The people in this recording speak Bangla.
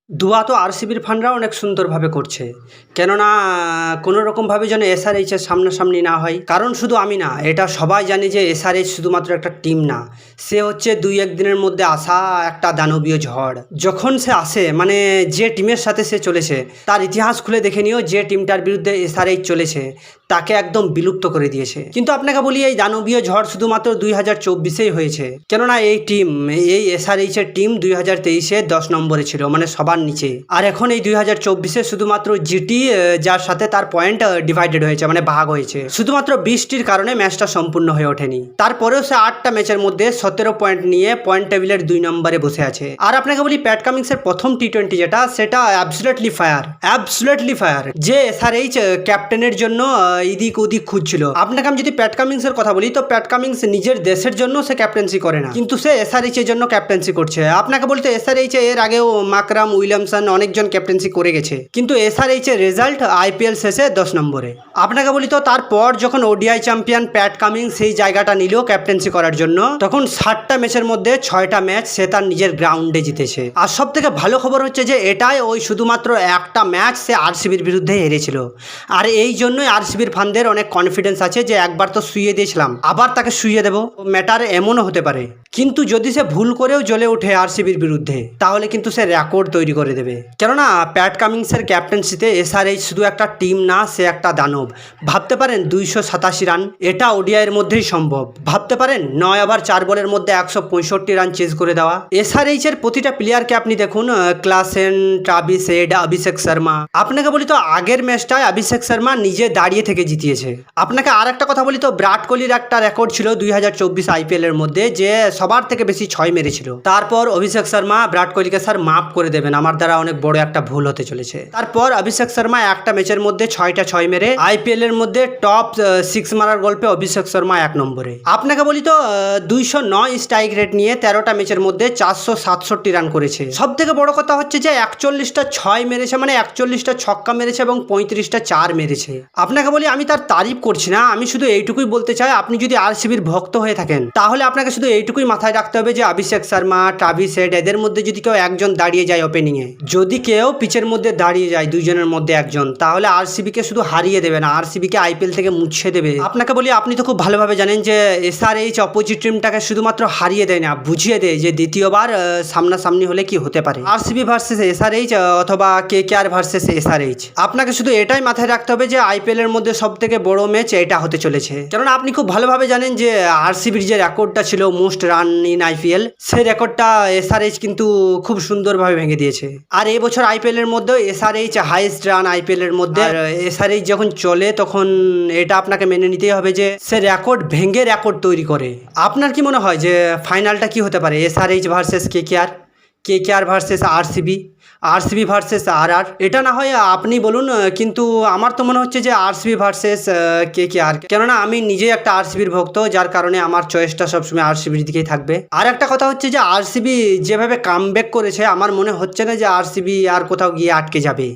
দুয়া তো আরসিবির ফানরা অনেক সুন্দরভাবে করছে। কেননা কোনো রকমভাবে যেন এসআরএইচের সামনাসামনি না হয়। কারণ শুধু আমি না, এটা সবাই জানে যে এসআরএইচ শুধুমাত্র একটা টিম না, সে হচ্ছে 2-1 দিনের মধ্যে আসা একটা দানবীয় ঝড়। যখন সে আসে মানে যে টিমের সাথে সে চলেছে তার ইতিহাস খুলে দেখে নিও, যে টিমটার বিরুদ্ধে এসআরএইচ চলেছে তাকে একদম বিলুপ্ত করে দিয়েছে। কিন্তু আপনাকে বলি, এই দানবীয় ঝড় শুধুমাত্র 2024-এই হয়েছে। কেননা এই এসআরএইচের টিম 2023-এ 10 নম্বরে ছিল, মানে সবার নিচে। আর এখন এই 2024-এ শুধুমাত্র জিটি, যার সাথে তার পয়েন্ট ডিভাইডেড হয়েছে, মানে ভাগ হয়েছে, শুধুমাত্র বৃষ্টির কারণে ম্যাচটা সম্পূর্ণ হয়ে ওঠেনি। তারপরেও সে 8টা ম্যাচের মধ্যে 17 পয়েন্ট নিয়ে পয়েন্ট টেবিলের 2 নম্বরে বসে আছে। আর আপনাকে বলি, প্যাট কামিংসের প্রথম টি20 সেটা অ্যাবসলিউটলি ফায়ার। যে এসআরএইচ ক্যাপ্টেনের জন্য এদিক ওদিক খুঁজছিল। আপনাকে আমি যদি প্যাট কামিংসের কথা বলি, তো প্যাট কামিংস নিজের দেশের জন্য সে ক্যাপ্টেন্সি করে না, কিন্তু সে এসআরএইচ এর জন্য ক্যাপ্টেন্সি করছে। আপনাকে বলতে এসআরএইচ এর আগেও মাকরাম উইলিয়ামসন অনেকজন ক্যাপ্টেন্সি করে গেছে, কিন্তু এসআরএইচ এর রেজাল্ট আইপিএল শেষে 10 নম্বরে। আপনাকে বলি, তো তারপর যখন ওডিআই চ্যাম্পিয়ন প্যাট কামিংস সেই জায়গাটা নিল ক্যাপ্টেন্সি করার জন্য, তখন 60টা ম্যাচের মধ্যে 6টা ম্যাচ সে তার নিজের গ্রাউন্ডে জিতেছে। আর সব থেকে ভালো খবর হচ্ছে যে এটাই ওই শুধুমাত্র একটা ম্যাচ সে আরসিবির বিরুদ্ধে হেরেছিল। আর এই জন্যই আরসিবির ফানদের অনেক কনফিডেন্স আছে যে একবার তো শুইয়ে দিয়েছিলাম, আবার তাকে শুইয়ে দেবো। ম্যাটার এমনও হতে পারে, কিন্তু যদি সে ভুল করেও জ্বলে ওঠে আরসিবির বিরুদ্ধে, তাহলে কিন্তু সে রেকর্ড তৈরি করে দেবে। কেননা প্যাট কামিংসের ক্যাপ্টেন্সিতে এসআরএইচ শুধু একটা টিম না, সে একটা দানব। ভাবতে পারেন 287 রান, এটা ওডিআইয়ের মধ্যেই সম্ভব। ভাবতে পারেন 9 ওভার 4 বলের মধ্যে 165 রান চেজ করে দেওয়া। এসআরএইচ এর প্রতিটা প্লেয়ারকে আপনি দেখুন, Klaasen, Travis head, Abhishek Sharma. আপনাকে বলি তো আগের ম্যাচটায় অভিষেক শর্মা নিজে দাঁড়িয়ে থেকে জিতিয়েছে। আপনাকে আর একটা কথা বলি তো, বিরাট কোহলির একটা রেকর্ড ছিল 2024 আইপিএল এর মধ্যে, যে সবার থেকে বেশি 6 মেরেছিল। তারপর অভিষেক শর্মা বিরাট কোহলিকে, স্যার মাফ করে দেবেন, আমার দ্বারা অনেক বড় একটা ভুল হতে চলেছে। তারপর অভিষেক শর্মা একটা ম্যাচের মধ্যে 6টা 6 মেরে আইপিএল এর মধ্যে টপ 6 মারার গল্পে অভিষেক শর্মা 1 নম্বরে। আপনাকে বলি তো 209 স্ট্রাইক রেট নিয়ে 13টা ম্যাচের মধ্যে 467 রান করেছে। সব থেকে বড় কথা হচ্ছে যে 41টা 6 মেরেছে, মানে 41টা ছক্কা মেরেছে এবং 35টা 4 মেরেছে। আপনাকে বলি, আমি তার তারিফ করছি না, আমি শুধু এইটুকুই বলতে চাই, আপনি যদি আরসিবির ভক্ত হয়ে থাকেন তাহলে আপনাকে শুধু এইটুকুই মাথায় রাখতে হবে যে অভিষেক শর্মা, ট্রাভিস হেড, এদের মধ্যে যদি কেউ একজন দাঁড়িয়ে যায় ওপেনিংয়ে, যদি কেউ পিচের মধ্যে দাঁড়িয়ে যায়, দুইজনের মধ্যে একজন, তাহলে আরসিবিকে শুধু হারিয়ে দেবে না, আরসিবিকে আইপিএল থেকে মুছে দেবে। আপনাকে বলি, আপনি তো খুব ভালোভাবে জানেন যে এসআরএইচ অপোজিট টিমটাকে শুধুমাত্র হারিয়ে দেয় না, বুঝিয়ে দেয় যে দ্বিতীয়বার সামনাসামনি হলে কি হতে পারে। আরসিবি ভার্সেস এসআরএইচ অথবা কেকেআর ভার্সেস এসআরএইচ, আপনাকে শুধু এটাই মাথায় রাখতে হবে যে আইপিএল এর মধ্যে সব থেকে বড় ম্যাচ এটা হতে চলেছে। কারণ আপনি খুব ভালোভাবে জানেন যে আরসিবির যে রেকর্ডটা ছিল মোস্ট রান ইন আইপিএল, সেই রেকর্ডটা এসআরএইচ কিন্তু খুব সুন্দরভাবে ভেঙে দিয়েছে। আর এই বছর আইপিএল এর মধ্যে এসআরএইচ হাইয়েস্ট রান আইপিএল এর মধ্যে। এসআরএইচ যখন চলে তখন এটা আপনাকে মেনে নিতেই হবে যে সে রেকর্ড ভেঙে রেকর্ড তৈরি করে। আপনার কি মনে হয় যে ফাইনালটা কি হতে পারে? SRH versus KKR versus RCB versus RR? এটা না হয় আপনি বলুন, কিন্তু আমার তো মনে হচ্ছে যে আরসিবি ভার্সেস কেকেআর। কেননা আমি নিজে একটা আরসিবির ভক্ত, যার কারণে আমার চয়েসটা সবসময় আরসিবির দিকেই থাকবে। আর একটা কথা হচ্ছে যে আরসিবি যেভাবে কামব্যাক করেছে, আমার মনে হচ্ছে না যে আরসিবি আর কোথাও গিয়ে আটকে যাবে।